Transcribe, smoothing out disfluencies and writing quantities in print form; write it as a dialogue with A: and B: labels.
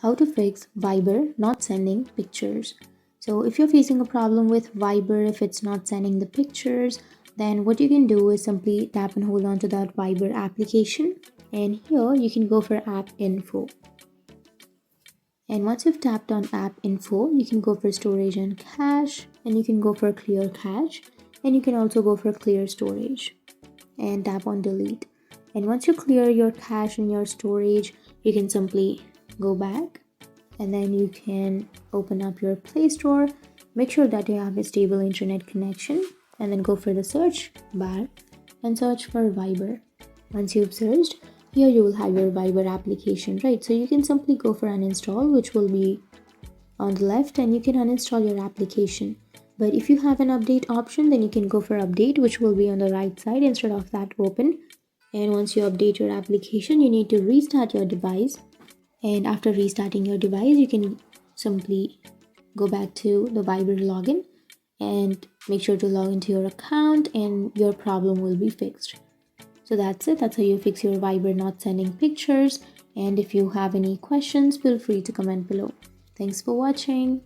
A: how to fix Viber not sending pictures. So if you're facing a problem with Viber, if it's not sending the pictures, then what you can do is simply tap and hold on to that Viber application, and here you can go for app info. And once you've tapped on app info, you can go for storage and cache, and you can go for clear cache, and you can also go for clear storage and tap on delete. And once you clear your cache and your storage, you can simply go back, and then you can open up your Play Store. Make sure that you have a stable internet connection, and then go for the search bar and search for Viber. Once you've searched, here you will have your Viber application, right? So you can simply go for uninstall, which will be on the left, and you can uninstall your application. But if you have an update option, then you can go for update, which will be on the right side instead of that open. And once you update your application, you need to restart your device. And after restarting your device, you can simply go back to the Viber login and make sure to log into your account, and your problem will be fixed. So that's it. That's how you fix your Viber not sending pictures. And if you have any questions, feel free to comment below. Thanks for watching.